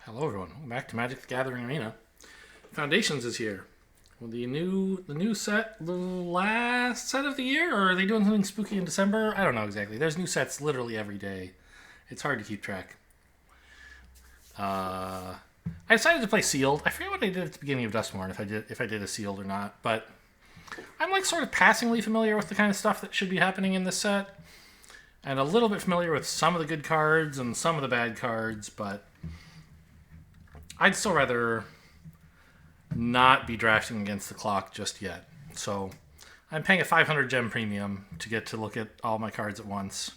Hello everyone, welcome back to Magic the Gathering Arena. Foundations is here. Well, the new set, the last set of the year, or are they doing something spooky in December? I don't know exactly. There's new sets literally every day. It's hard to keep track. I decided to play sealed. I forget what I did at the beginning of Dustmorn, if I did a sealed or not, but I'm like sort of passingly familiar with the kind of stuff that should be happening in this set, and a little bit familiar with some of the good cards and some of the bad cards, but I'd still rather not be drafting against the clock just yet. So I'm paying a 500 gem premium to get to look at all my cards at once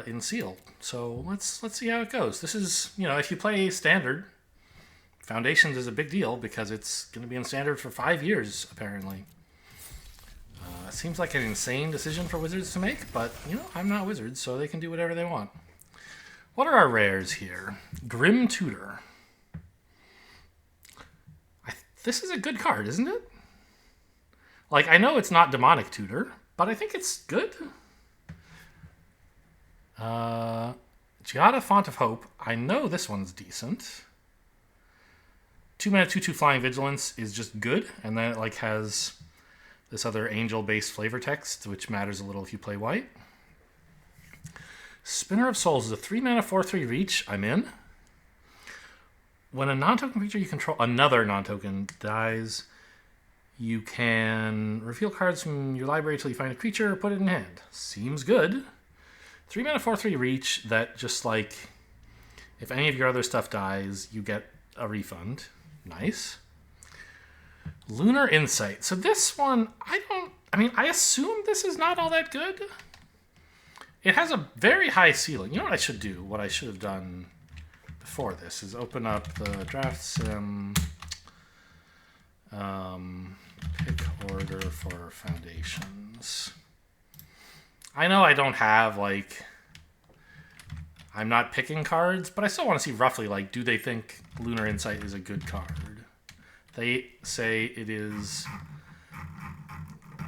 in sealed. So let's see how it goes. This is, if you play standard, Foundations is a big deal because it's going to be in standard for 5 years, apparently. It seems like an insane decision for Wizards to make, but, I'm not Wizards, so they can do whatever they want. What are our rares here? Grim Tutor. This is a good card, isn't it? Like, I know it's not Demonic Tutor, but I think it's good. Giada, Font of Hope. I know this one's decent. 2-mana, 2/2 Flying Vigilance is just good, and then it has this other angel-based flavor text, which matters a little if you play white. Spinner of Souls is a 3-mana 4/3 reach. I'm in. When a non-token creature you control, another non-token, dies, you can reveal cards from your library until you find a creature or put it in hand. Seems good. 3-mana 4/3 reach that just if any of your other stuff dies, you get a refund. Nice. Lunar Insight. So this one, I assume this is not all that good. It has a very high ceiling. You know what I should do? What I should have done before this is open up the draft sim pick order for Foundations. I know I don't have, I'm not picking cards, but I still want to see roughly, do they think Lunar Insight is a good card? They say it is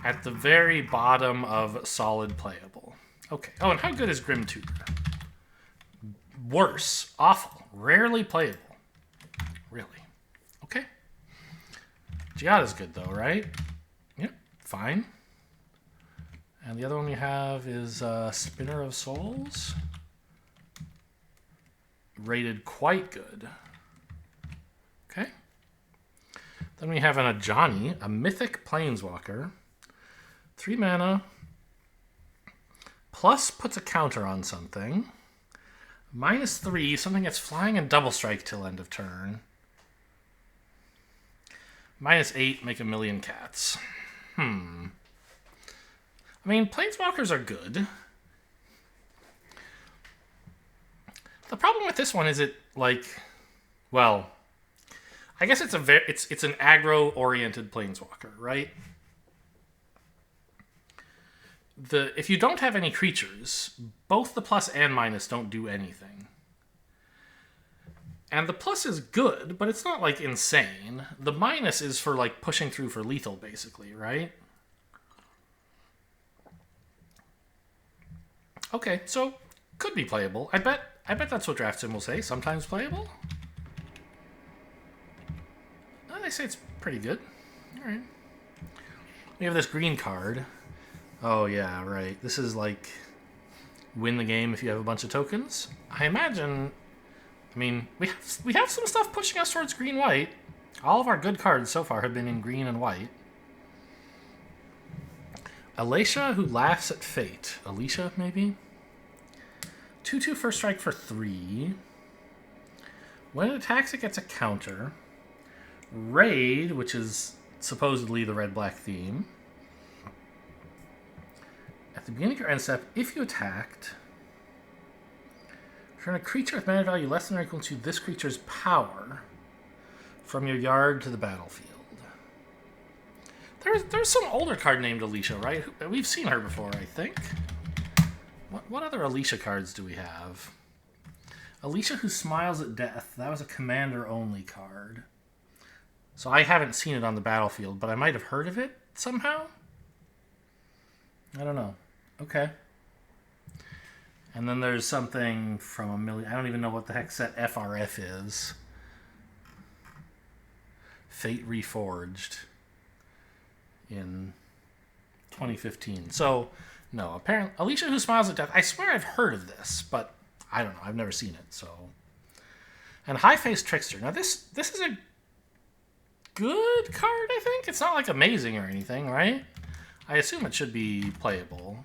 at the very bottom of solid playable. Okay. Oh, and how good is Grim Tutor? Worse. Awful. Rarely playable. Really. Okay. Giada's good, though, right? Yep. Fine. And the other one we have is Spinner of Souls. Rated quite good. Okay. Then we have an Ajani, a Mythic Planeswalker. 3 mana. Plus puts a counter on something. -3, something that's flying and double strike till end of turn. -8, make a million cats. Planeswalkers are good. The problem with this one is I guess it's an aggro-oriented Planeswalker, right? If you don't have any creatures, both the plus and minus don't do anything. And the plus is good, but it's not insane. The minus is for pushing through for lethal, basically, right? Okay, so could be playable. I bet that's what Draft Sim will say. Sometimes playable. Oh, they say it's pretty good. All right. We have this green card. Oh, yeah, right. This is win the game if you have a bunch of tokens. I imagine, we have some stuff pushing us towards green-white. All of our good cards so far have been in green and white. Alicia, who laughs at fate. Alicia, maybe? 2/2 first strike for 3. When it attacks, it gets a counter. Raid, which is supposedly the red-black theme. At the beginning of your end step, if you attacked, return a creature with mana value less than or equal to this creature's power from your yard to the battlefield. There's some older card named Alicia, right? We've seen her before, I think. What other Alicia cards do we have? Alicia who smiles at death. That was a commander-only card. So I haven't seen it on the battlefield, but I might have heard of it somehow. I don't know. Okay. And then there's something from a million. I don't even know what the heck set FRF is. Fate Reforged in 2015. So, no, apparently, Alicia Who Smiles at Death. I swear I've heard of this, but I don't know. I've never seen it. So, and High Face Trickster. Now this is a good card. I think it's not like amazing or anything, right? I assume it should be playable.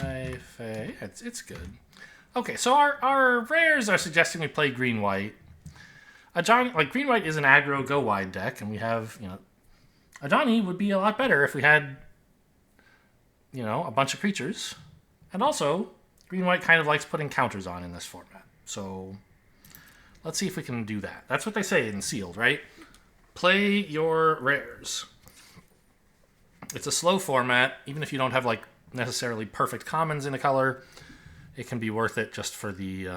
High Face. It's good. Okay, so our rares are suggesting we play green white. Green white is an aggro go wide deck, and we have, a Johnny would be a lot better if we had, a bunch of creatures. And also, green white kind of likes putting counters on in this format. So let's see if we can do that. That's what they say in Sealed, right? Play your rares. It's a slow format. Even if you don't have necessarily perfect commons in a color, it can be worth it just for the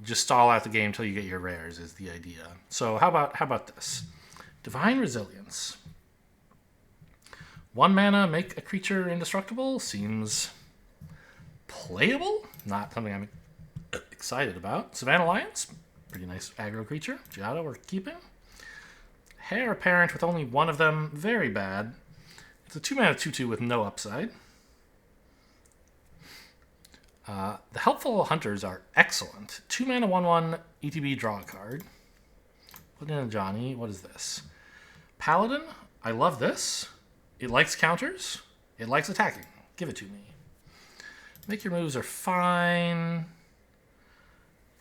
just stall out the game until you get your rares is the idea. So how about this? Divine Resilience. 1 mana, make a creature indestructible. Seems playable. Not something I'm excited about. Savannah Lions. Pretty nice aggro creature. Giada we're keeping. Heir Apparent with only one of them. Very bad. It's a 2 mana 2/2 with no upside. The Helpful Hunters are excellent. 2 mana 1/1 ETB draw a card. Put in a Johnny. What is this? Paladin. I love this. It likes counters. It likes attacking. Give it to me. Make your moves are fine.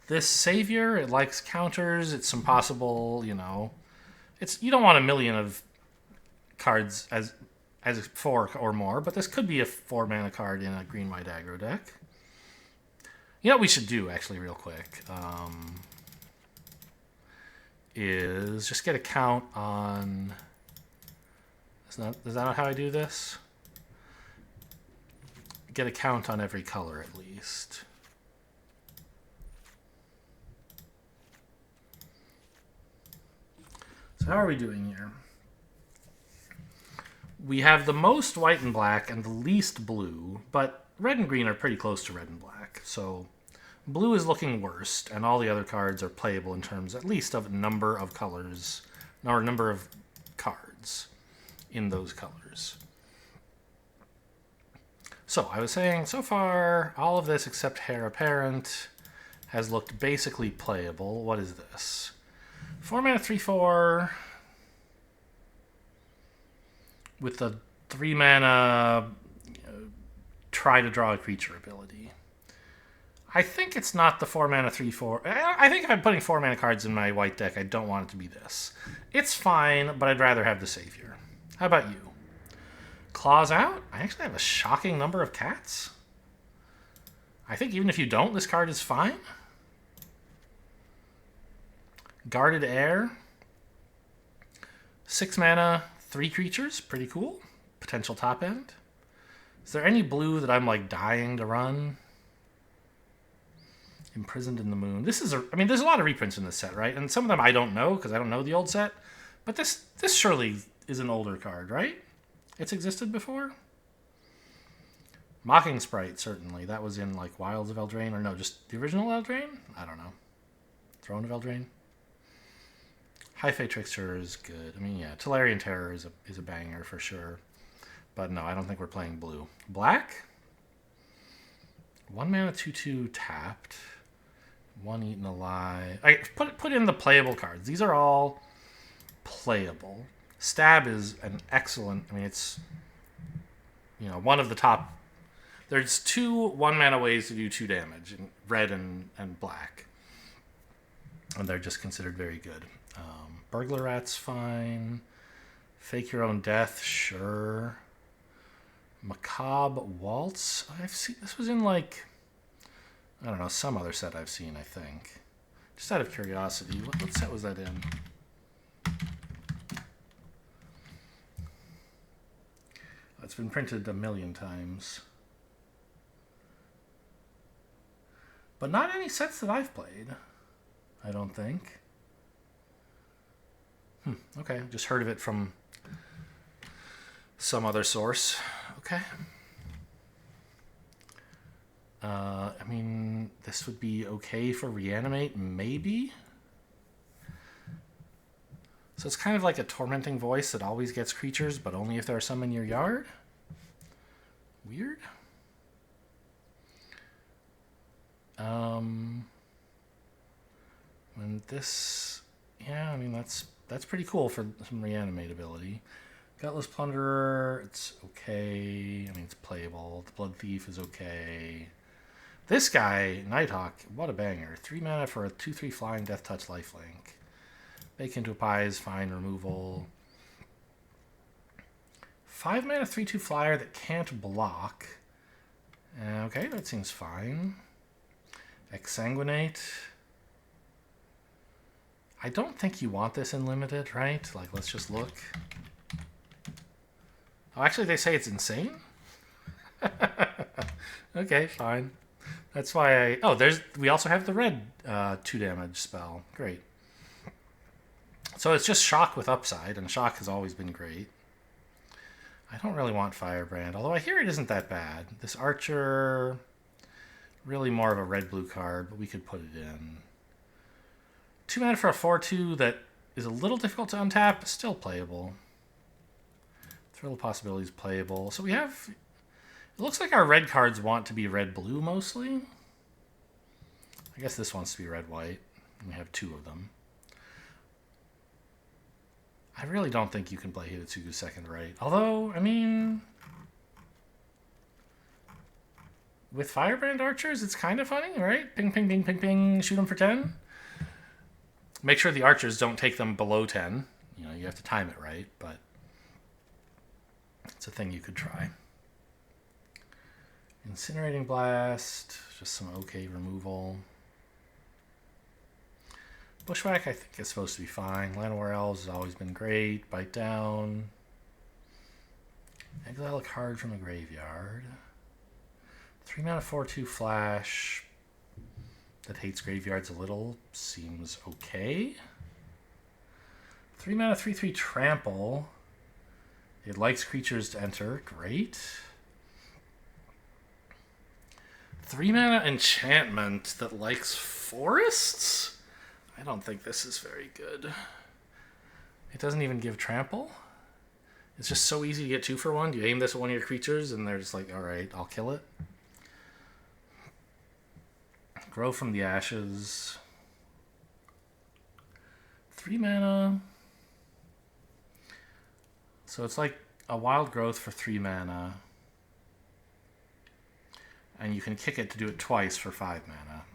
This Savior, it likes counters. It's some possible, you don't want a million of cards as 4 or more, but this could be a 4 mana card in a green white aggro deck. You know what we should do, actually, real quick, is just get a count on... Is that not how I do this? Get a count on every color, at least. So how are we doing here? We have the most white and black and the least blue, but red and green are pretty close to red and black, so... Blue is looking worst, and all the other cards are playable in terms at least of number of colors, or number of cards in those colors. So, I was saying, so far, all of this except Heir Apparent has looked basically playable. What is this? 4 mana 3/4 with the 3 mana try to draw a creature ability. I think it's not the 4 mana 3/4. I think if I'm putting 4 mana cards in my white deck, I don't want it to be this. It's fine, but I'd rather have the Savior. How about you? Claws out? I actually have a shocking number of cats. I think even if you don't, this card is fine. Guarded Heir. 6 mana, 3 creatures. Pretty cool. Potential top end. Is there any blue that I'm dying to run? Imprisoned in the Moon. There's a lot of reprints in this set, right? And some of them I don't know because I don't know the old set. But this surely is an older card, right? It's existed before? Mocking Sprite, certainly. That was in Wilds of Eldraine, or no, just the original Eldraine? I don't know. Throne of Eldraine? High Fate Trickster is good. Tolarian Terror is a banger for sure. But no, I don't think we're playing blue. Black? 1 mana 2/2 tapped. 1 Eaten Alive. Put in the playable cards. These are all playable. Stab is an excellent... it's... one of the top... There's 2 1 mana ways to do 2 damage, in red and black. And they're just considered very good. Burglar Rat's fine. Fake Your Own Death, sure. Macabre Waltz. I've seen... This was in I don't know, some other set I've seen, I think. Just out of curiosity, what set was that in? It's been printed a million times. But not any sets that I've played, I don't think. Okay, just heard of it from some other source. Okay. I mean, this would be okay for reanimate, maybe? So it's kind of like a tormenting voice that always gets creatures, but only if there are some in your yard? Weird. And this, yeah, I mean, that's pretty cool for some reanimate ability. Gutless Plunderer, it's okay. I mean, it's playable. The Blood Thief is okay. This guy, Nighthawk, what a banger. 3 mana for a 2/3 flying Death Touch lifelink. Bake into a pie is fine removal. 5 mana 3/2 flyer that can't block. Okay, that seems fine. Exsanguinate. I don't think you want this in limited, right? Like, let's just look. Oh, actually, they say it's insane? Okay, fine. That's why I... Oh, we also have the red 2 damage spell. Great. So it's just shock with upside, and shock has always been great. I don't really want Firebrand, although I hear it isn't that bad. This Archer, really more of a red-blue card, but we could put it in. 2 mana for a 4/2 that is a little difficult to untap, but still playable. Thrill of Possibilities playable. So we have... It looks like our red cards want to be red-blue mostly. I guess this wants to be red-white. We have 2 of them. I really don't think you can play Hitotsugu second right. Although, I mean... With Firebrand Archers, it's kind of funny, right? Ping, ping, ping, ping, ping, shoot them for 10. Make sure the Archers don't take them below 10. You know, you have to time it right, but... It's a thing you could try. Incinerating Blast, just some okay removal. Bushwhack, I think, is supposed to be fine. Llanowar Elves has always been great. Bite Down. Exile a card from a graveyard. 3 mana 4/2 flash that hates graveyards a little. Seems okay. 3 mana 3/3 trample. It likes creatures to enter. Great. 3 mana enchantment that likes forests? I don't think this is very good. It doesn't even give trample. It's just so easy to get 2 for 1. You aim this at one of your creatures and they're just like, alright, I'll kill it. Grow from the Ashes. 3 mana. So it's like a wild growth for 3 mana. And you can kick it to do it twice for 5 mana.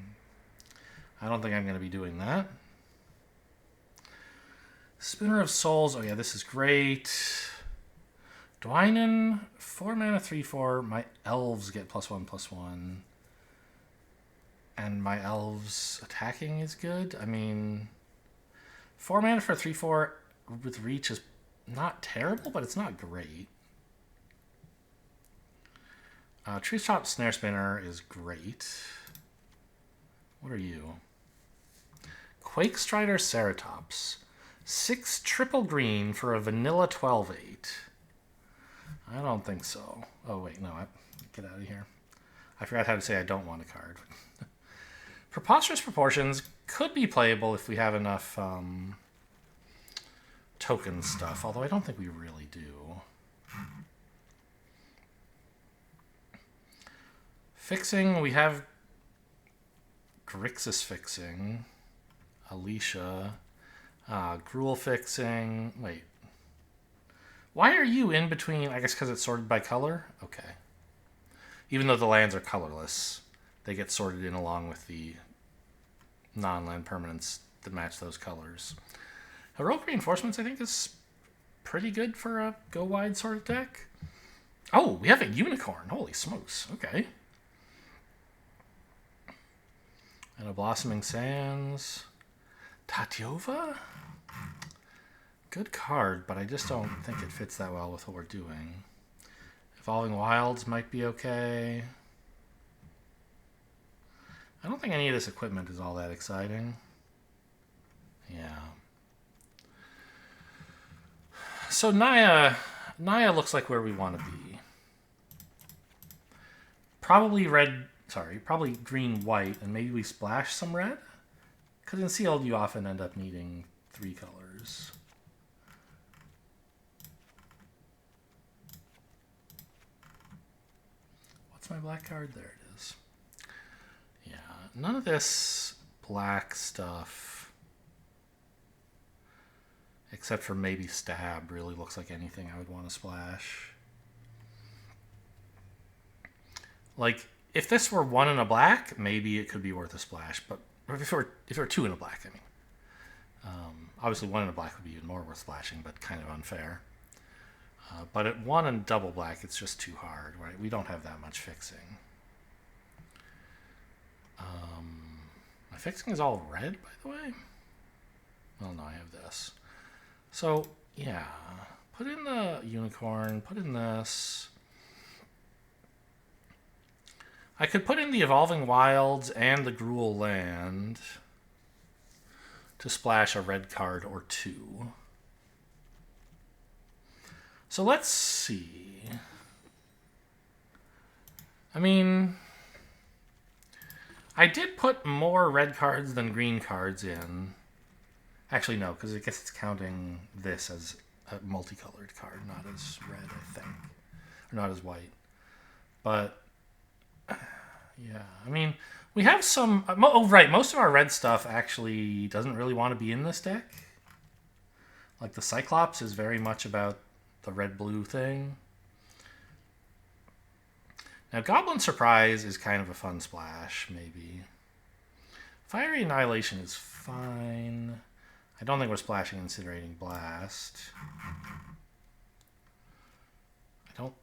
I don't think I'm going to be doing that. Spooner of Souls. Oh yeah, this is great. Dwynen, 4 mana 3/4. My elves get +1/+1. And my elves attacking is good. I mean, 4 mana for 3/4 with reach is not terrible, but it's not great. Tree Chop Snare Spinner is great. What are you? Quake Strider Ceratops. 6 triple green for a vanilla 12/8. I don't think so. Oh, wait, no. Get out of here. I forgot how to say I don't want a card. Preposterous Proportions could be playable if we have enough token stuff, although I don't think we really do. Fixing, we have Grixis Fixing, Alicia, Gruul Fixing. Wait. Why are you in between? I guess because it's sorted by color? Okay. Even though the lands are colorless, they get sorted in along with the non-land permanents that match those colors. Heroic Reinforcements, I think, is pretty good for a go-wide sort of deck. Oh, we have a unicorn. Holy smokes. Okay. And a Blossoming Sands. Tatyova? Good card, but I just don't think it fits that well with what we're doing. Evolving Wilds might be okay. I don't think any of this equipment is all that exciting. Yeah. So Naya looks like where we want to be. Probably probably green, white, and maybe we splash some red? Because in sealed, you often end up needing 3 colors. What's my black card? There it is. Yeah, none of this black stuff, except for maybe stab, really looks like anything I would want to splash. Like, if this were 1 in a black, maybe it could be worth a splash. But if it were 2 in a black, I mean. Obviously, 1 in a black would be even more worth splashing, but kind of unfair. But at 1 in double black, it's just too hard, right? We don't have that much fixing. My fixing is all red, by the way. Well, no, I have this. So, yeah. Put in the unicorn, put in this. I could put in the Evolving Wilds and the Gruul land to splash a red card or 2. So let's see. I mean, I did put more red cards than green cards in. Actually, no, because I guess it's counting this as a multicolored card, not as red, I think. Or not as white. But, yeah, I mean, we have some... right, most of our red stuff actually doesn't really want to be in this deck. Like, the Cyclops is very much about the red-blue thing. Now, Goblin Surprise is kind of a fun splash, maybe. Fiery Annihilation is fine. I don't think we're splashing Incinerating Blast. I don't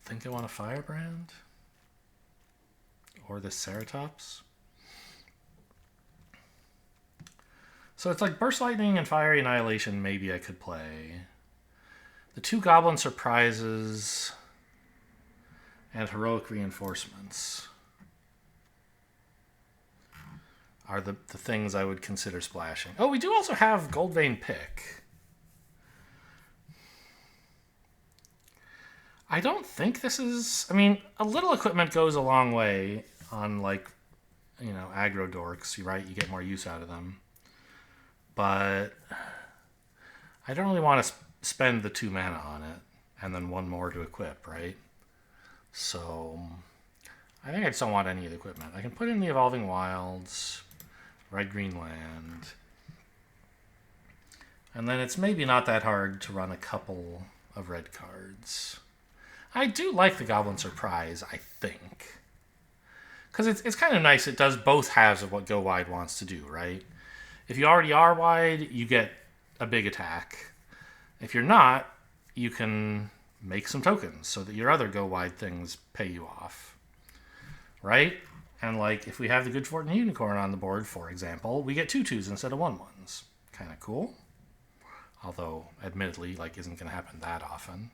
think I want a Firebrand. Or this Ceratops. So it's like Burst Lightning and Fiery Annihilation maybe I could play. The 2 Goblin Surprises and Heroic Reinforcements are the things I would consider splashing. Oh, we do also have Goldvein Pick. I don't think this is... I mean, a little equipment goes a long way on, like, you know, aggro dorks, right? You get more use out of them. But I don't really want to spend the 2 mana on it and then 1 more to equip, right? So I think I just don't want any of the equipment. I can put in the Evolving Wilds, red-green land, and then it's maybe not that hard to run a couple of red cards. I do like the Goblin Surprise, I think. Because it's kind of nice. It does both halves of what Go Wide wants to do, right? If you already are wide, you get a big attack. If you're not, you can make some tokens so that your other Go Wide things pay you off. Right? And like, if we have the Good Fortune Unicorn on the board, for example, we get 2/2s instead of 1/1s. Kind of cool. Although, admittedly, like, isn't going to happen that often.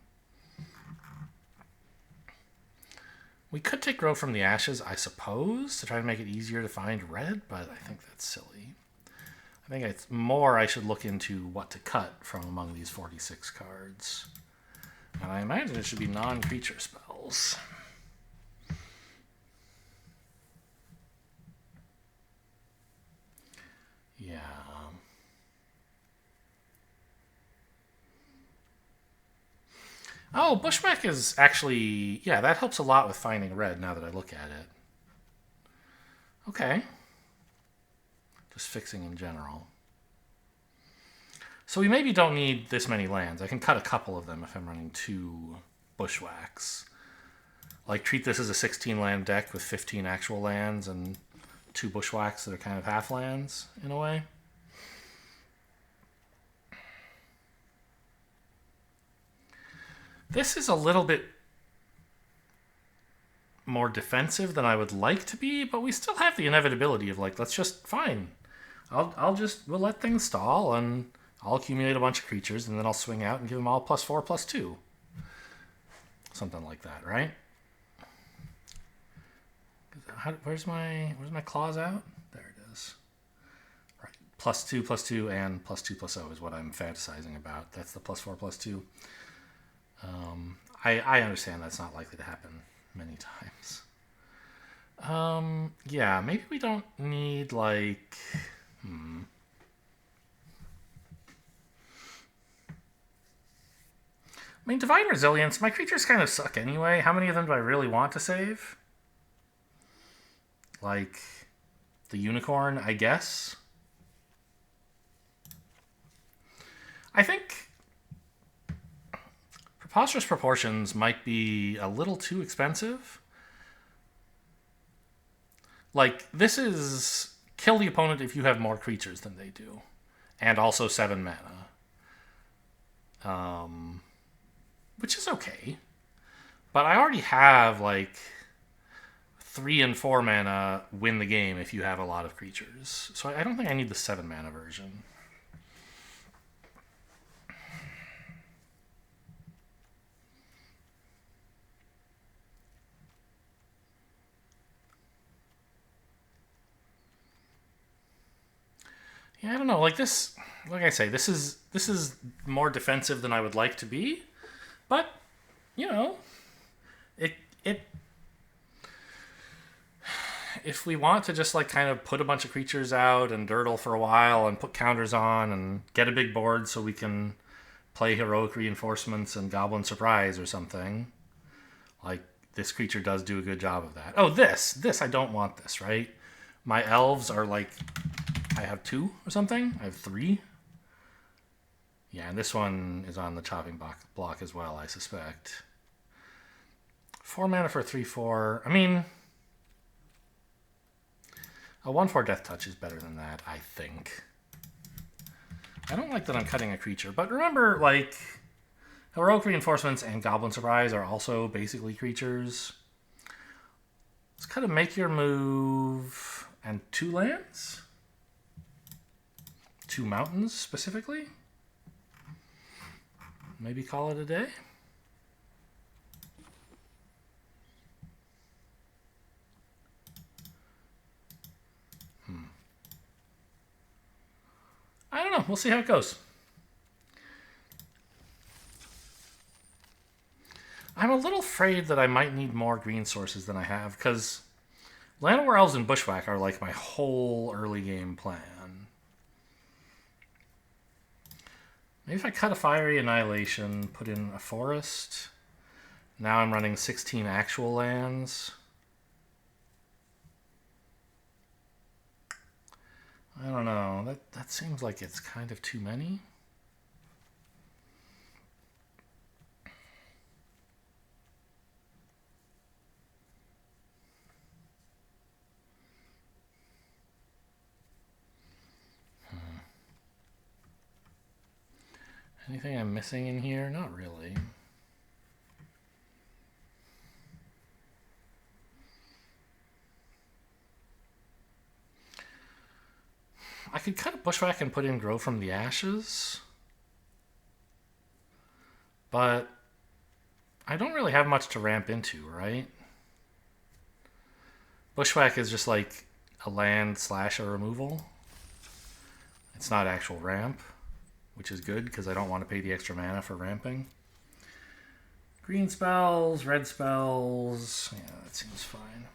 We could take Grow from the Ashes, I suppose, to try to make it easier to find red, but I think that's silly. I think it's more I should look into what to cut from among these 46 cards. And I imagine it should be non-creature spells. Yeah. Oh, Bushwhack is actually... Yeah, that helps a lot with finding red now that I look at it. Okay. Just fixing in general. So we maybe don't need this many lands. I can cut a couple of them if I'm running 2 Bushwhacks. Like, treat this as a 16-land deck with 15 actual lands and 2 Bushwhacks that are kind of half lands, in a way. This is a little bit more defensive than I would like to be, but we still have the inevitability of, like, let's just... Fine. We'll let things stall, and I'll accumulate a bunch of creatures, and then I'll swing out and give them all +4/+2. Something like that, right? Where's my clause out? There it is. Right. +2/+2 and +2/+0 is what I'm fantasizing about. That's the +4/+2. I understand that's not likely to happen many times. Yeah, maybe we don't need, like... I mean, Divine Resilience, my creatures kind of suck anyway. How many of them do I really want to save? Like, the Unicorn, I guess. I think Preposterous Proportions might be a little too expensive. Like, this is kill the opponent if you have more creatures than they do. And also 7 mana. Which is okay. But I already have, like, 3 and 4 mana win the game if you have a lot of creatures. So I don't think I need the 7 mana version. Yeah, I don't know. Like this, like I say, this is more defensive than I would like to be, but you know, it if we want to just like kind of put a bunch of creatures out and durdle for a while and put counters on and get a big board so we can play Heroic Reinforcements and Goblin Surprise or something, like this creature does do a good job of that. Oh, this I don't want this, right? My elves are like, I have 2 or something? I have 3? Yeah, and this one is on the chopping block as well, I suspect. 4 mana for a 3/4. I mean, a 1/4 Death Touch is better than that, I think. I don't like that I'm cutting a creature, but remember, like, Heroic Reinforcements and Goblin Surprise are also basically creatures. Let's kind of make your move and 2 lands? 2 mountains, specifically? Maybe call it a day? I don't know. We'll see how it goes. I'm a little afraid that I might need more green sources than I have, because Llanowar Elves and Bushwhack are like my whole early game plan. Maybe if I cut a Fiery Annihilation, put in a forest. Now I'm running 16 actual lands. I don't know. That seems like it's kind of too many. Anything I'm missing in here? Not really. I could cut a Bushwhack and put in Grow from the Ashes. But I don't really have much to ramp into, right? Bushwhack is just like a land / a removal. It's not actual ramp, which is good because I don't want to pay the extra mana for ramping. Green spells, red spells. Yeah, that seems fine.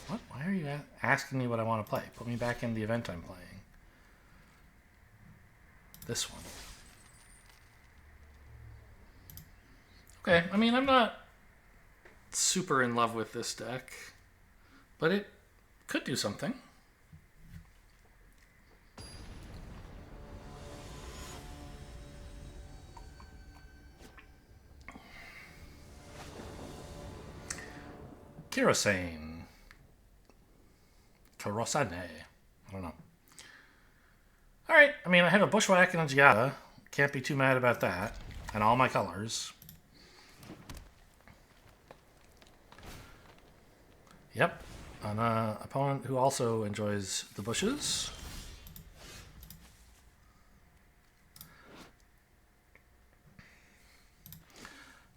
What? Why are you asking me what I want to play? Put me back in the event I'm playing. This one. Okay, I mean, I'm not super in love with this deck, but it could do something. Kirosane. Kirosane. I don't know. Alright, I mean, I have a Bushwhack and a Giada. Can't be too mad about that. And all my colors. Yep. An opponent who also enjoys the bushes.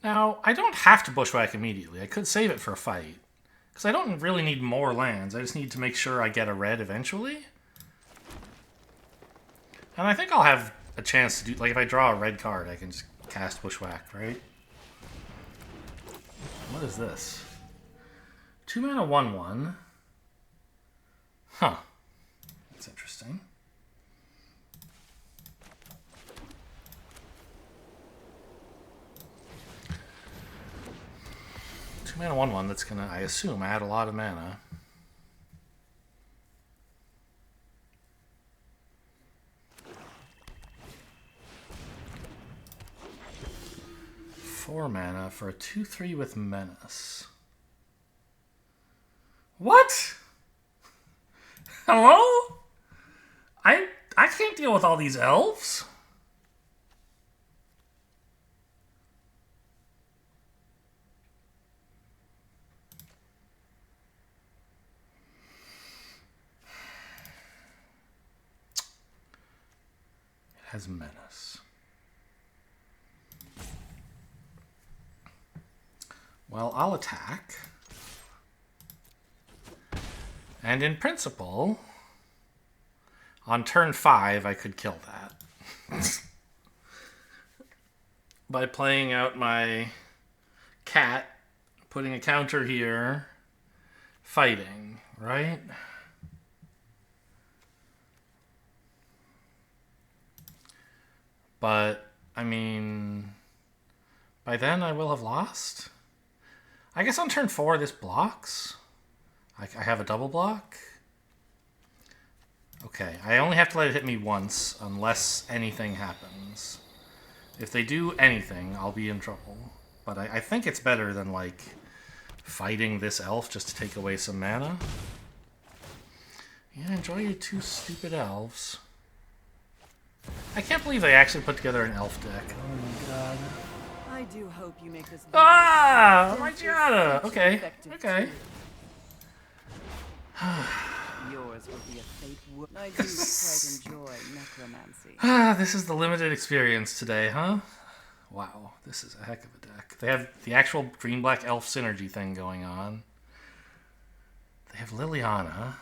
Now, I don't have to Bushwhack immediately. I could save it for a fight. Because I don't really need more lands. I just need to make sure I get a red eventually. And I think I'll have a chance to do... Like, if I draw a red card, I can just cast Bushwhack, right? What is this? 2 mana 1/1. Huh. That's interesting. Two mana 1/1 that's gonna, I assume, add a lot of mana. Four mana for a 2/3 with menace. What? Hello? I can't deal with all these elves. It has menace. Well, I'll attack. And in principle, on turn 5, I could kill that. By playing out my cat, putting a counter here, fighting, right? But, I mean, by then I will have lost. I guess on turn 4 this blocks. I have a double block. Okay, I only have to let it hit me once unless anything happens. If they do anything, I'll be in trouble. But I think it's better than, like, fighting this elf just to take away some mana. Yeah, enjoy your 2 stupid elves. I can't believe they actually put together an elf deck. Oh my god. I do hope you make this. Ah! My Giada! Okay, okay. Yours will be a fate. I do quite enjoy necromancy. Ah, this is the limited experience today, huh? Wow, this is a heck of a deck. They have the actual green-black elf synergy thing going on. They have Liliana,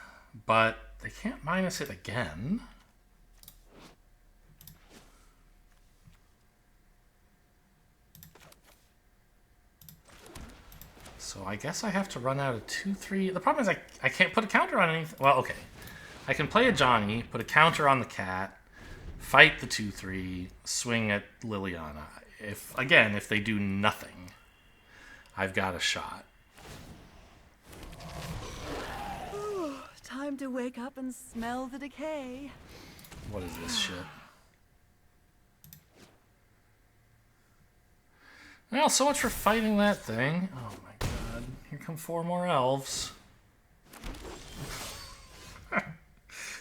but they can't minus it again. So I guess I have to run out of 2/3. The problem is I can't put a counter on anything. Well, okay. I can play a Johnny, put a counter on the cat, fight the 2/3, swing at Liliana. If they do nothing, I've got a shot. Ooh, time to wake up and smell the decay. What is this shit? Well, so much for fighting that thing. Oh my god. Here come 4 more elves.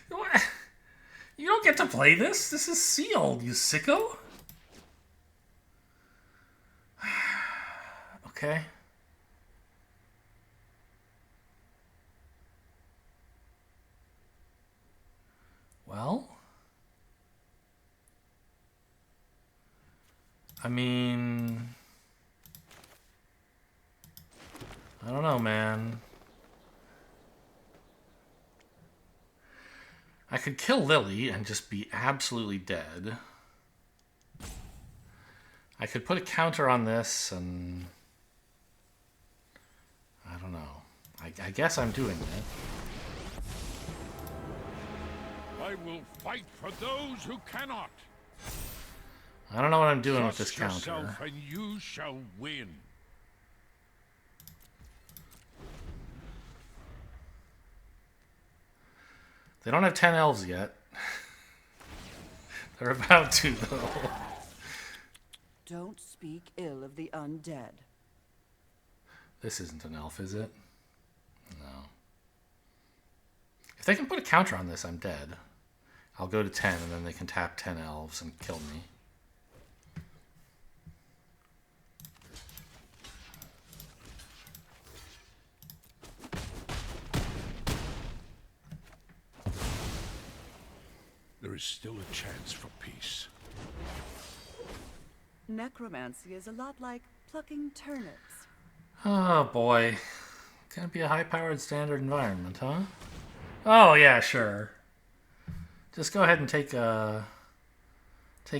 What? You don't get to play this? This is sealed, you sicko. Okay. Well, I mean, I don't know, man. I could kill Lily and just be absolutely dead. I could put a counter on this and... I don't know. I guess I'm doing it. I will fight for those who cannot. I don't know what I'm doing with this Trust counter. yourself and you shall win. They don't have 10 elves yet. They're about to, though. Don't speak ill of the undead. This isn't an elf, is it? No. If they can put a counter on this, I'm dead. I'll go to 10, and then they can tap 10 elves and kill me. There is still a chance for peace. Necromancy is a lot like plucking turnips. Oh, boy. Gonna be a high-powered standard environment, huh? Oh, yeah, sure. Just go ahead and take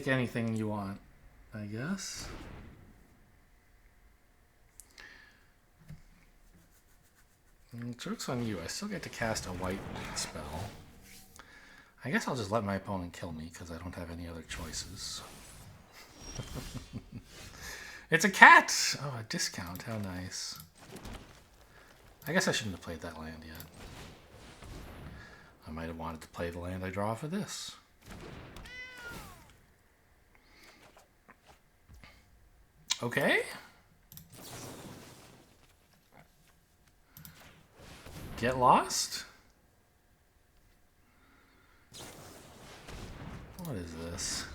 anything you want, I guess. Joke's on you. I still get to cast a white spell. I guess I'll just let my opponent kill me because I don't have any other choices. It's a cat! Oh, a discount. How nice. I guess I shouldn't have played that land yet. I might have wanted to play the land I draw for this. Okay. Get lost? What is this?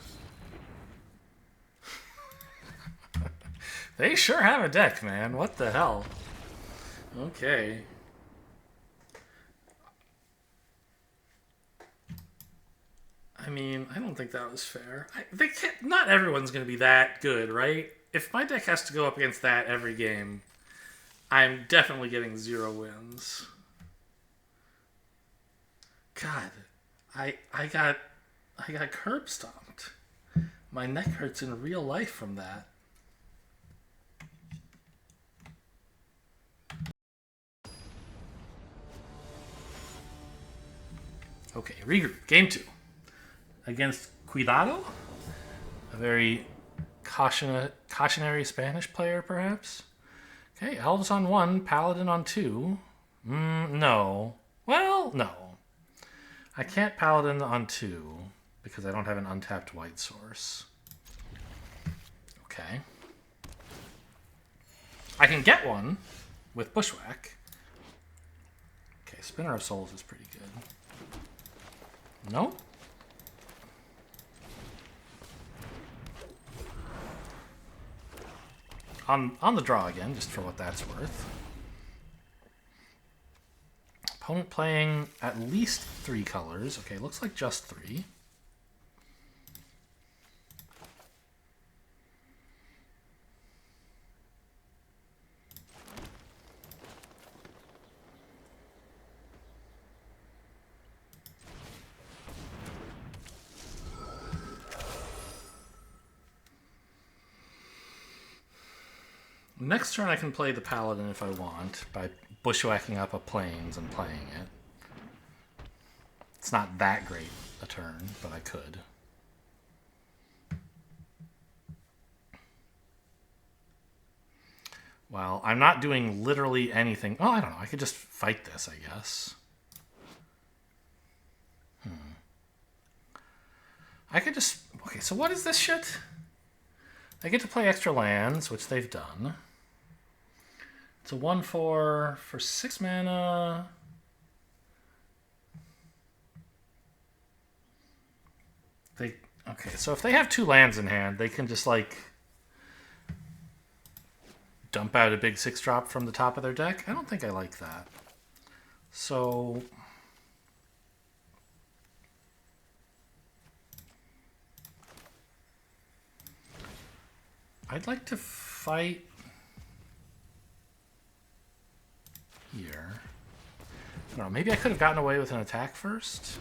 They sure have a deck, man. What the hell? Okay. I mean, I don't think that was fair. They can't, not everyone's going to be that good, right? If my deck has to go up against that every game, I'm definitely getting 0 wins. God, I got curb stomped. My neck hurts in real life from that. Okay, regroup. Game 2. Against Cuidado? A very cautionary Spanish player, perhaps? Okay, Elves on 1, Paladin on 2. No. Well, no. I can't Paladin on 2 because I don't have an untapped white source. Okay. I can get one with Bushwhack. Okay, Spinner of Souls is pretty good. No? On the draw again, just for what that's worth. Opponent playing at least 3 colors. Okay, looks like just 3. Next turn I can play the Paladin if I want by bushwhacking up a Plains and playing it. It's not that great a turn, but I could. Well, I'm not doing literally anything. Oh, I don't know. I could just fight this, I guess. I could just... Okay, so what is this shit? I get to play extra lands, which they've done. It's a 1/4 for 6 mana. Okay, so if they have 2 lands in hand, they can just like dump out a big 6-drop from the top of their deck. I don't think I like that. So I'd like to fight here. I don't know, maybe I could have gotten away with an attack first.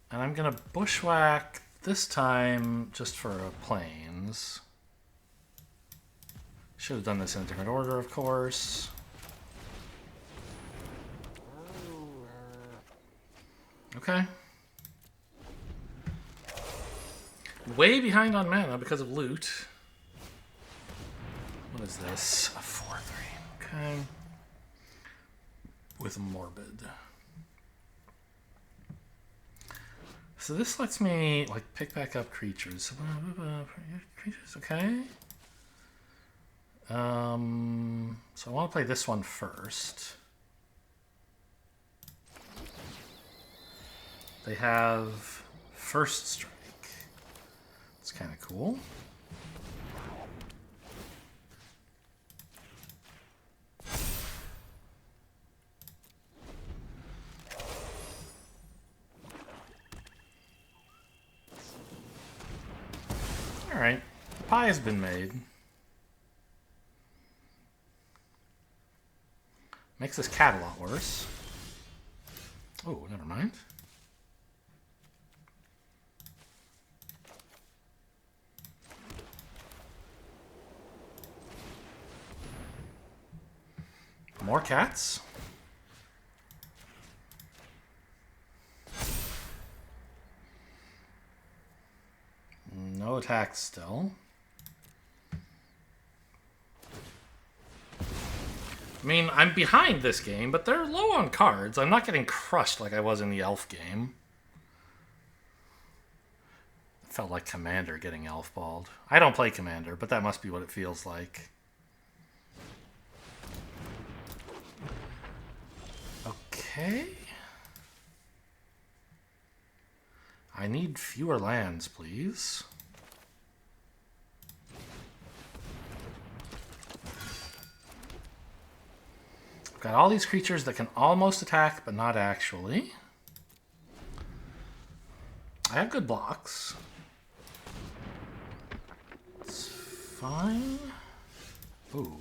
And I'm going to bushwhack this time just for a Plains. Should have done this in a different order, of course. Okay. Way behind on mana because of loot. What is this? A 4/3. Okay. With Morbid. So this lets me like pick back up creatures. Creatures, okay. So I want to play this one first. They have First Strike. It's kind of cool. All right, pie has been made. Makes this cat a lot worse. Oh, never mind. More cats? No attacks still. I mean, I'm behind this game, but they're low on cards. I'm not getting crushed like I was in the elf game. It felt like Commander getting elf balled. I don't play Commander, but that must be what it feels like. Okay. I need fewer lands, please. I've got all these creatures that can almost attack, but not actually. I have good blocks. It's fine. Ooh.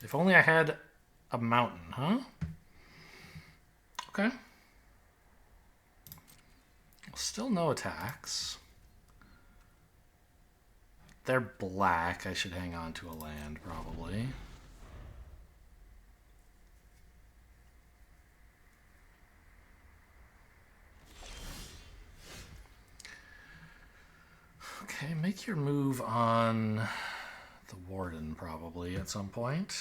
If only I had a mountain, huh? Okay. Still no attacks. They're black. I should hang on to a land, probably. Okay, make your move on the Warden, probably, at some point.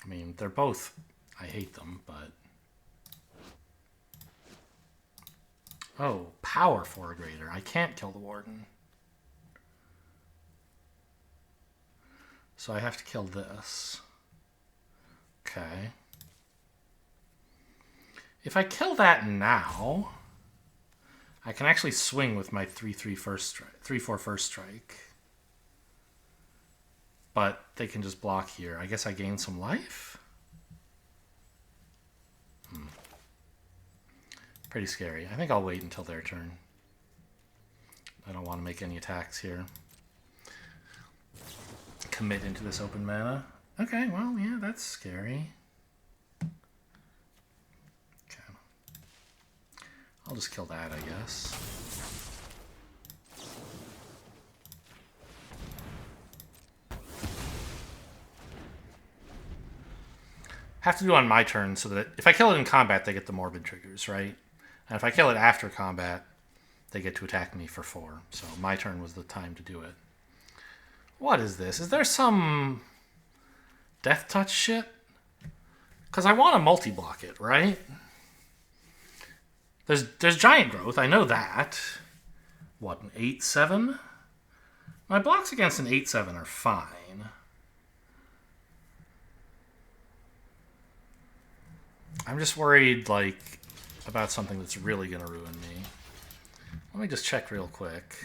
I mean, they're both... I hate them, but... Oh, power for a greater. I can't kill the Warden. So I have to kill this. Okay. If I kill that now, I can actually swing with my 3/3 first strike, 3/4 first strike. But they can just block here. I guess I gain some life? Pretty scary. I think I'll wait until their turn. I don't want to make any attacks here. Commit into this open mana. Okay, well, yeah, that's scary. Okay. I'll just kill that, I guess. Have to do on my turn so that if I kill it in combat, they get the morbid triggers, right? And if I kill it after combat, they get to attack me for 4. So my turn was the time to do it. What is this? Is there some death touch shit? Because I want to multi-block it, right? There's giant growth. I know that. What, an 8/7? My blocks against an 8/7 are fine. I'm just worried, like, about something that's really going to ruin me. Let me just check real quick.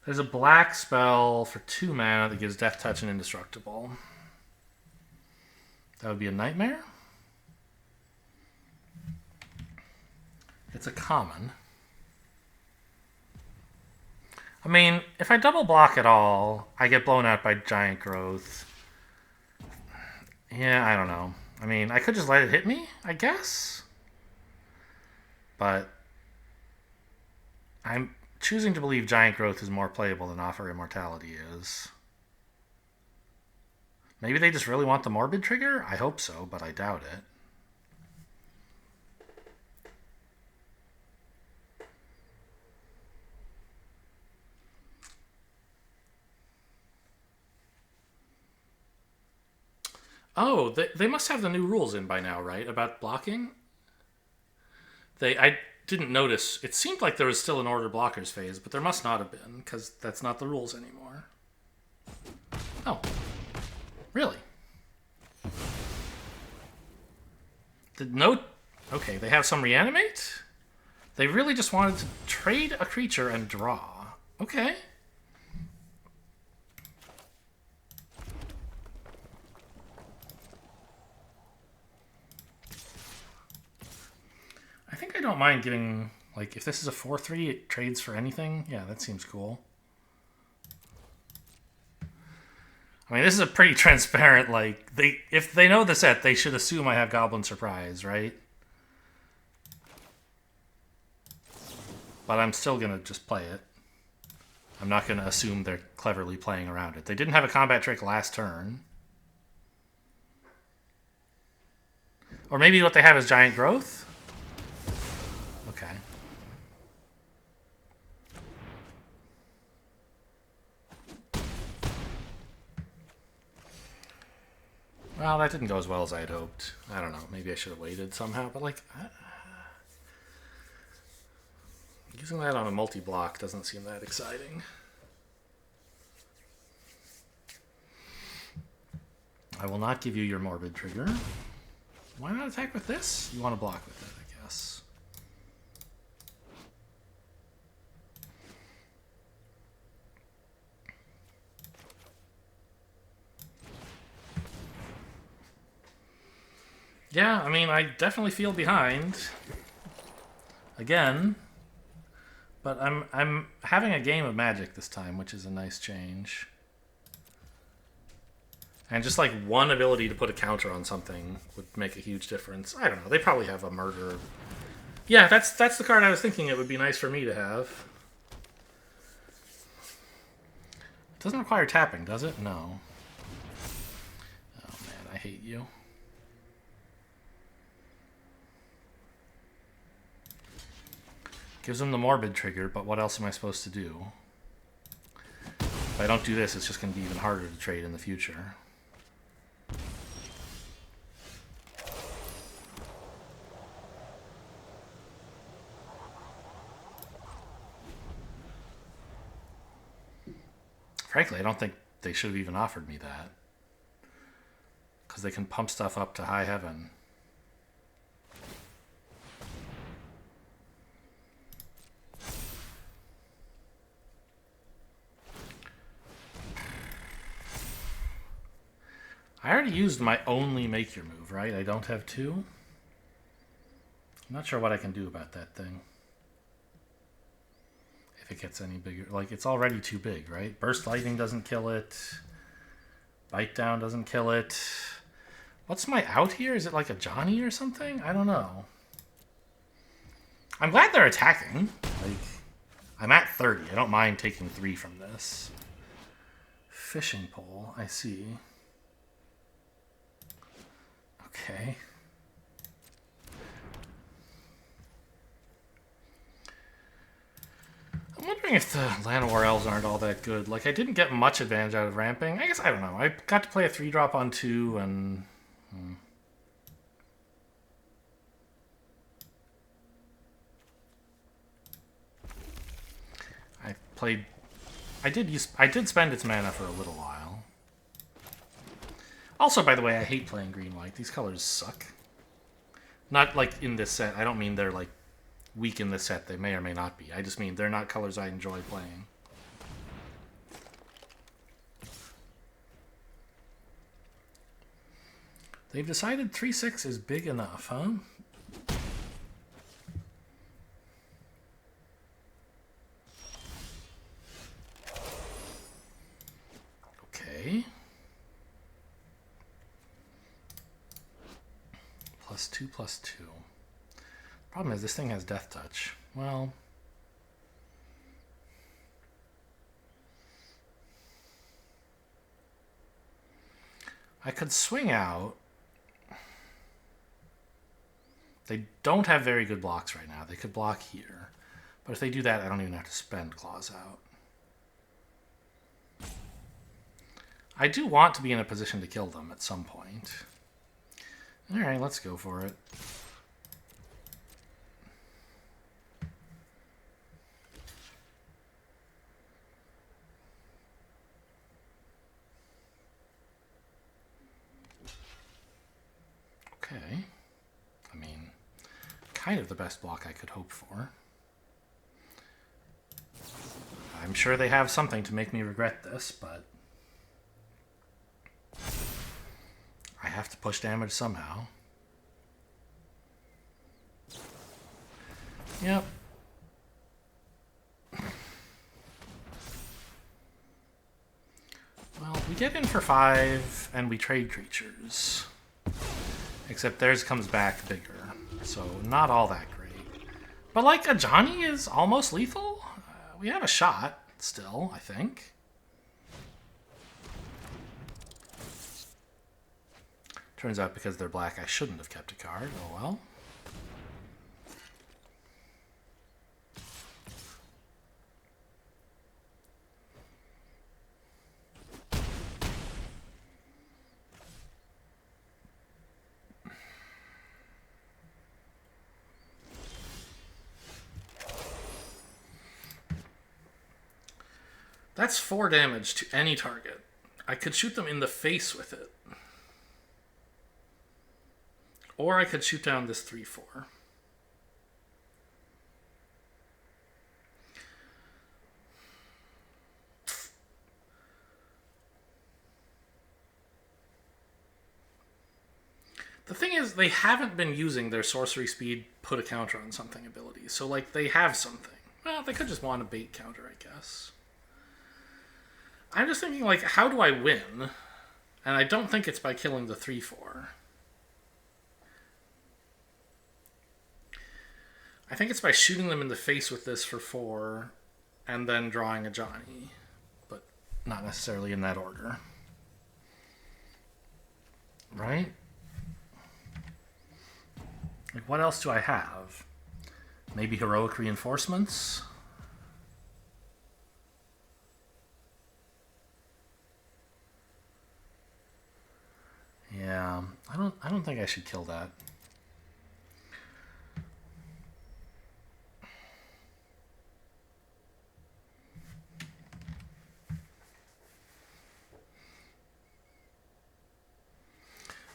There's a black spell for 2 mana that gives Death Touch and Indestructible. That would be a Nightmare. It's a common. I mean, if I double block at all, I get blown out by giant growth. Yeah, I don't know. I mean, I could just let it hit me, I guess. But I'm choosing to believe giant growth is more playable than Offer Immortality is. Maybe they just really want the morbid trigger? I hope so, but I doubt it. Oh, they must have the new rules in by now, right? About blocking? I didn't notice. It seemed like there was still an order blockers phase, but there must not have been, because that's not the rules anymore. Oh. Really? Okay, they have some reanimate? They really just wanted to trade a creature and draw. Okay. I think I don't mind getting, like, if this is a 4/3, it trades for anything. Yeah, that seems cool. I mean, this is a pretty transparent, like, if they know the set, they should assume I have Goblin Surprise, right? but I'm still going to just play it. I'm not going to assume they're cleverly playing around it. They didn't have a combat trick last turn. Or maybe what they have is giant growth? Okay. Well, that didn't go as well as I had hoped. I don't know. Maybe I should have waited somehow. But, like, using that on a multi-block doesn't seem that exciting. I will not give you your morbid trigger. Why not attack with this? You want to block with it, I guess. Yeah, I mean, I definitely feel behind. Again. But I'm having a game of Magic this time, which is a nice change. And just like one ability to put a counter on something would make a huge difference. I don't know. They probably have a murder. Yeah, that's the card I was thinking it would be nice for me to have. It doesn't require tapping, does it? No. Oh man, I hate you. Gives them the morbid trigger, but what else am I supposed to do? If I don't do this, it's just going to be even harder to trade in the future. Frankly, I don't think they should have even offered me that. Because they can pump stuff up to high heaven. I already used my only make your move, right? I don't have two? I'm not sure what I can do about that thing. If it gets any bigger. Like, it's already too big, right? Burst Lightning doesn't kill it. Bite Down doesn't kill it. What's my out here? Is it like a Johnny or something? I don't know. I'm glad they're attacking. Like, I'm at 30. I don't mind taking 3 from this. Fishing pole, I see. Okay. I'm wondering if the Llanowar Elves aren't all that good. Like, I didn't get much advantage out of ramping. I guess, I don't know. I got to play a 3-drop on 2, and... I did spend its mana for a little while. Also, by the way, I hate playing green-white. These colors suck. Not, like, in this set. I don't mean they're, like, weak in this set. They may or may not be. I just mean they're not colors I enjoy playing. They've decided 3/6 is big enough, huh? Okay. +2/+2. Problem is, this thing has Death Touch. Well... I could swing out. They don't have very good blocks right now. They could block here. But if they do that, I don't even have to spend Claws out. I do want to be in a position to kill them at some point. Alright, let's go for it. Okay. I mean, kind of the best block I could hope for. I'm sure they have something to make me regret this, but... I have to push damage somehow. Yep. Well, we get in for 5, and we trade creatures. Except theirs comes back bigger, so not all that great. But, like, a Johnny is almost lethal? We have a shot still, I think. Turns out because they're black, I shouldn't have kept a card. Oh well. That's 4 damage to any target. I could shoot them in the face with it. Or I could shoot down this 3/4. The thing is, they haven't been using their sorcery speed put a counter on something abilities. So, like, they have something. Well, they could just want a bait counter, I guess. I'm just thinking, like, how do I win? And I don't think it's by killing the 3/4. I think it's by shooting them in the face with this for 4 and then drawing a Johnny. But not necessarily in that order. Right? Like, what else do I have? Maybe heroic reinforcements? Yeah, I don't think I should kill that.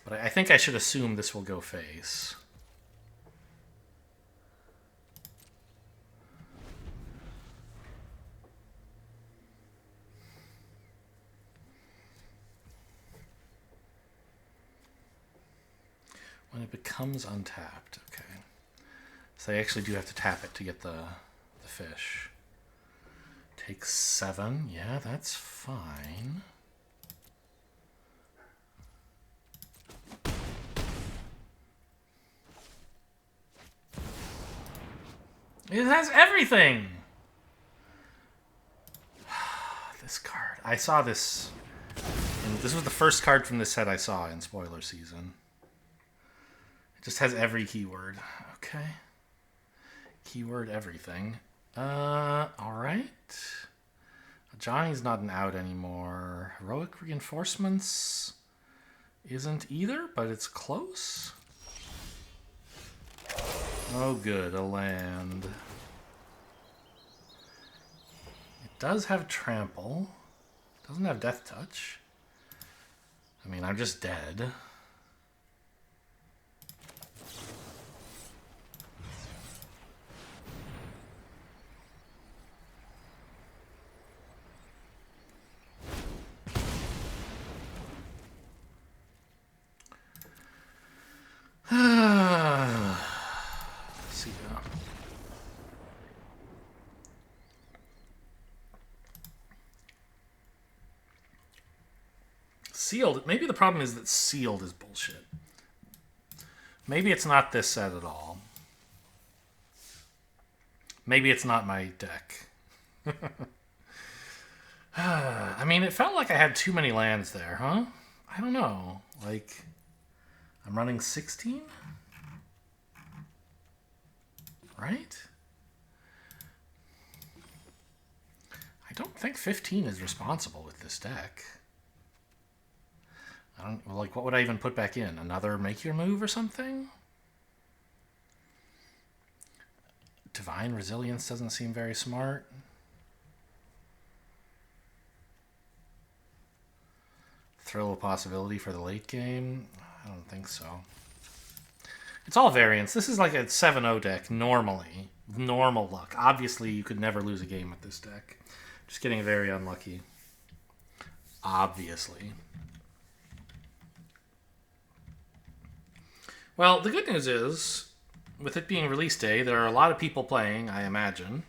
But I think I should assume this will go face. When it becomes untapped, okay. So I actually do have to tap it to get the fish. Takes 7, yeah, that's fine. It has everything! This card. I saw this. This was the first card from this set I saw in spoiler season. It just has every keyword. Okay. Keyword everything. Alright. Johnny's not an out anymore. Heroic reinforcements isn't either, but it's close. Oh good, a land. It does have trample. Doesn't have death touch. I mean, I'm just dead. See ya. Sealed. Maybe the problem is that sealed is bullshit. Maybe it's not this set at all. Maybe it's not my deck. I mean, it felt like I had too many lands there, huh? I don't know. Like, I'm running 16? Right? I don't think 15 is responsible with this deck. I don't, like, what would I even put back in? Another make your move or something? Divine Resilience doesn't seem very smart. Thrill of Possibility for the late game? I don't think so. It's all variants. This is like a 7-0 deck normally. Normal luck. Obviously, you could never lose a game with this deck. Just getting very unlucky. Obviously. Well, the good news is, with it being release day, there are a lot of people playing, I imagine.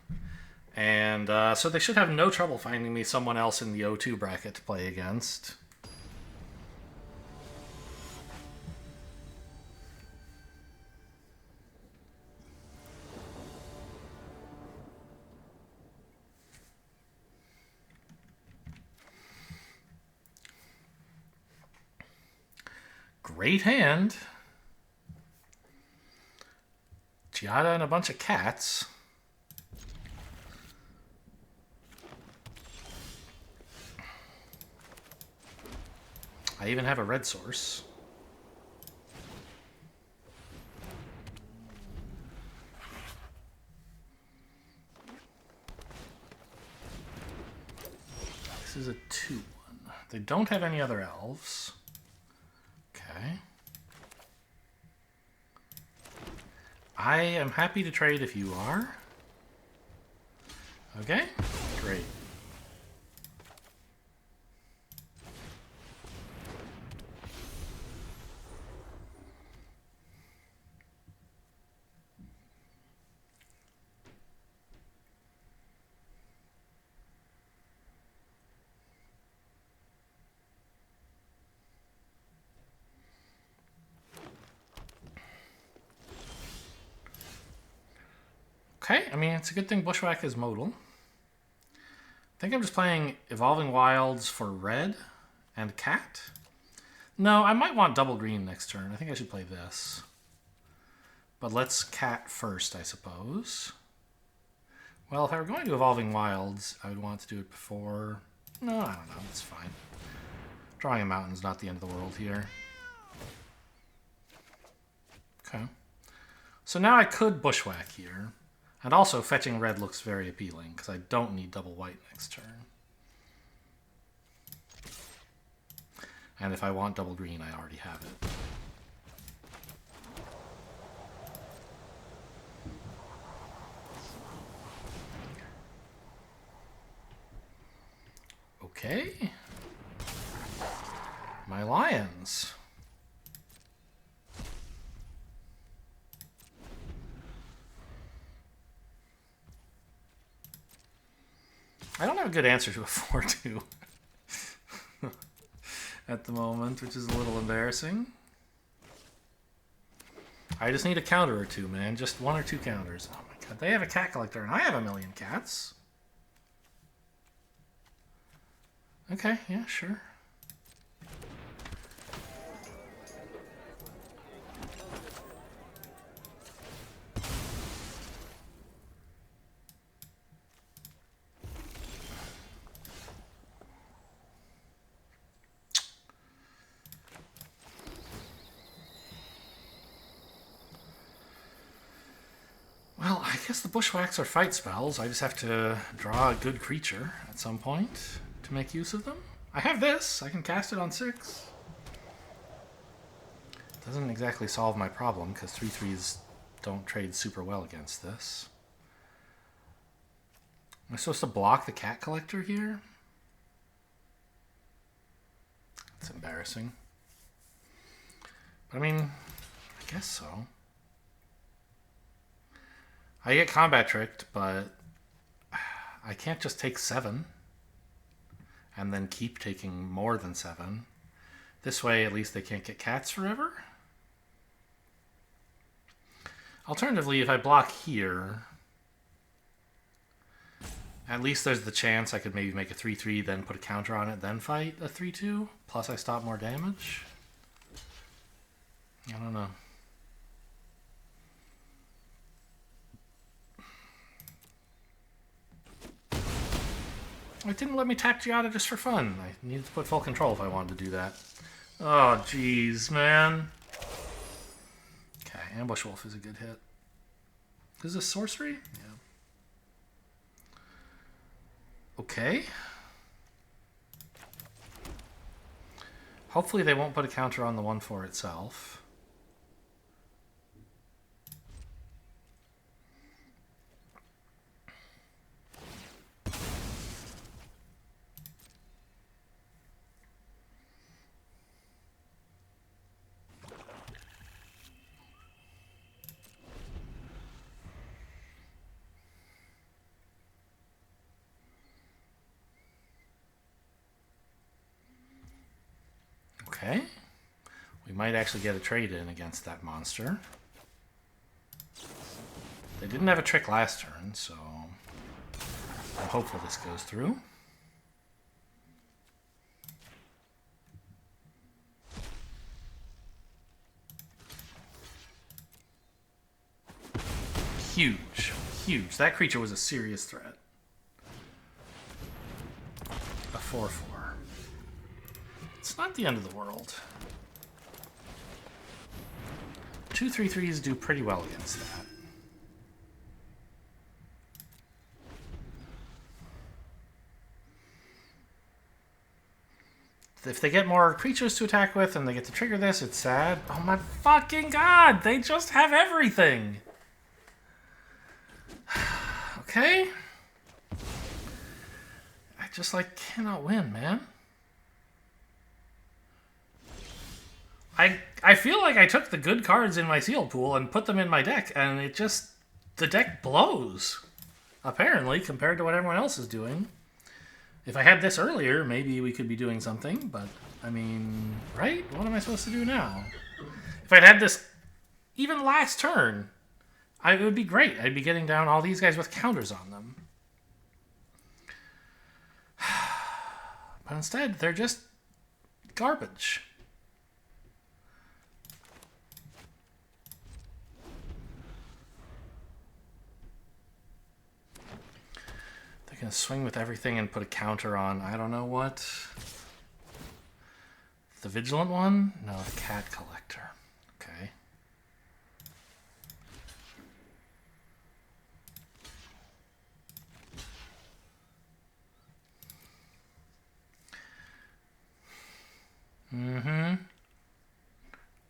And so they should have no trouble finding me someone else in the O2 bracket to play against. great hand. Giada and a bunch of cats. I even have a red source. This is a 2-1. They don't have any other elves. Okay. I am happy to trade if you are. Okay, great. Okay, I mean, it's a good thing Bushwhack is modal. I think I'm just playing Evolving Wilds for red and cat. No, I might want double green next turn. I think I should play this. But let's cat first, I suppose. Well, if I were going to Evolving Wilds, I would want to do it before... No, I don't know. It's fine. Drawing a mountain is not the end of the world here. Okay. So now I could Bushwhack here. And also, fetching red looks very appealing, because I don't need double white next turn. And if I want double green, I already have it. Okay. My lions. I don't have a good answer to a 4-2 at the moment, which is a little embarrassing. I just need a counter or two, man. Just 1 or 2 counters. Oh my god, they have a cat collector, and I have a million cats. Okay, yeah, sure. Well, I guess the Bushwhacks are fight spells. I just have to draw a good creature at some point to make use of them. I have this. I can cast it on 6. Doesn't exactly solve my problem, because 3/3s don't trade super well against this. Am I supposed to block the cat collector here? That's embarrassing. But I mean, I guess so. I get combat tricked, but I can't just take 7 and then keep taking more than 7. This way, at least they can't get cats forever. Alternatively, if I block here, at least there's the chance I could maybe make a 3/3, then put a counter on it, then fight a 3/2. Plus I stop more damage. I don't know. It didn't let me tap Giada just for fun. I needed to put full control if I wanted to do that. Oh, jeez, man. Okay, Ambush Wolf is a good hit. Is this sorcery? Yeah. Okay. Hopefully they won't put a counter on the 1/4 itself. Okay. We might actually get a trade in against that monster. They didn't have a trick last turn, so I'm hopeful this goes through. huge. Huge. That creature was a serious threat. A 4/4. It's not the end of the world. 2/3/3s do pretty well against that. If they get more creatures to attack with and they get to trigger this, it's sad. Oh my fucking god! They just have everything! Okay? I just, like, cannot win, man. I feel like I took the good cards in my sealed pool and put them in my deck, and it just... the deck blows. Apparently, compared to what everyone else is doing. If I had this earlier, maybe we could be doing something, but, I mean, right? What am I supposed to do now? If I'd had this even last turn, it would be great. I'd be getting down all these guys with counters on them. But instead, they're just garbage. Gonna swing with everything and put a counter on I don't know what. The vigilant one? No, the cat collector. Okay.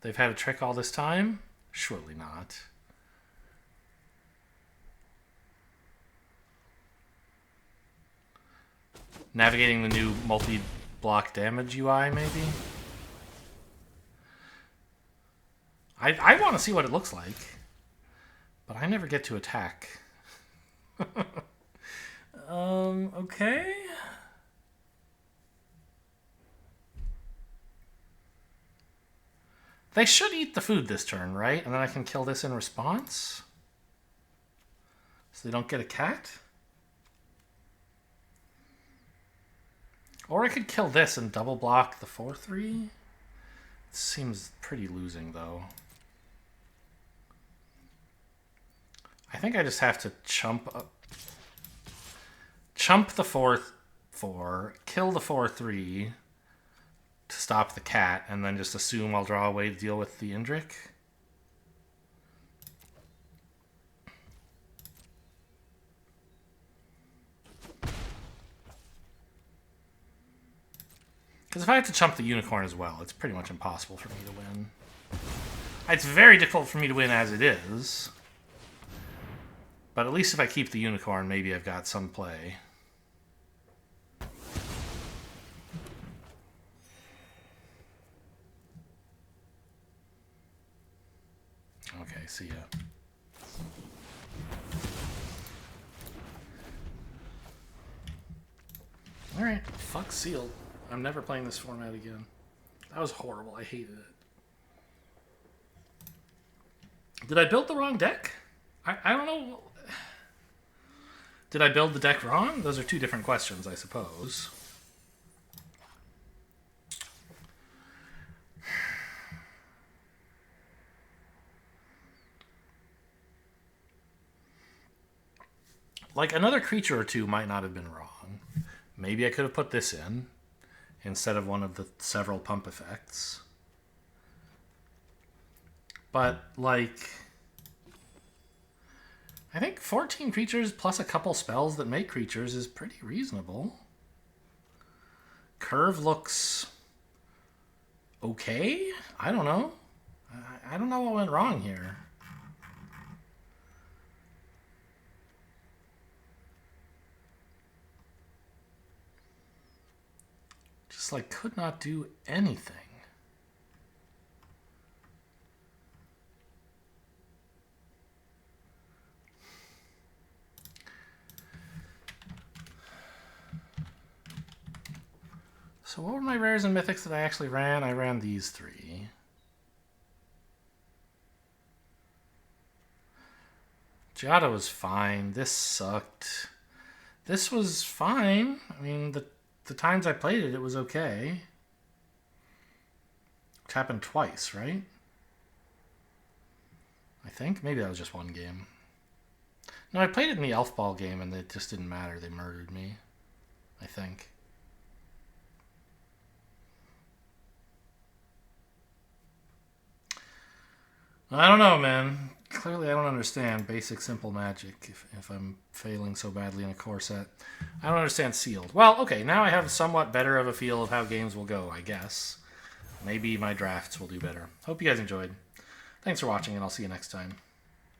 They've had a trick all this time? Surely not. Navigating the new multi-block damage UI, maybe? I want to see what it looks like. But I never get to attack. Okay? They should eat the food this turn, right? And then I can kill this in response? So they don't get a cat? Or I could kill this and double block the 4/3. It seems pretty losing, though. I think I just have to chump the 4/4, kill the 4/3 to stop the cat, and then just assume I'll draw away to deal with the Indrik. Because if I have to chump the unicorn as well, it's pretty much impossible for me to win. It's very difficult for me to win as it is. But at least if I keep the unicorn, maybe I've got some play. Okay, see ya. Alright, fuck sealed. I'm never playing this format again. That was horrible. I hated it. Did I build the wrong deck? I don't know. Did I build the deck wrong? Those are two different questions, I suppose. Like, another creature or two might not have been wrong. Maybe I could have put this in instead of one of the several pump effects. But, like, I think 14 creatures plus a couple spells that make creatures is pretty reasonable. Curve looks okay? I don't know. I don't know what went wrong here. Just, like, could not do anything. So what were my rares and mythics that I actually ran? I ran these three. Giada was fine. This sucked. This was fine. I mean, the times I played it, it was okay. It happened twice, right? I think. Maybe that was just one game. No, I played it in the Elf Ball game, and it just didn't matter. They murdered me, I think. I don't know, man. Clearly, I don't understand basic, simple magic if I'm failing so badly in a core set. I don't understand sealed. Well, okay, now I have somewhat better of a feel of how games will go, I guess. Maybe my drafts will do better. Hope you guys enjoyed. Thanks for watching, and I'll see you next time.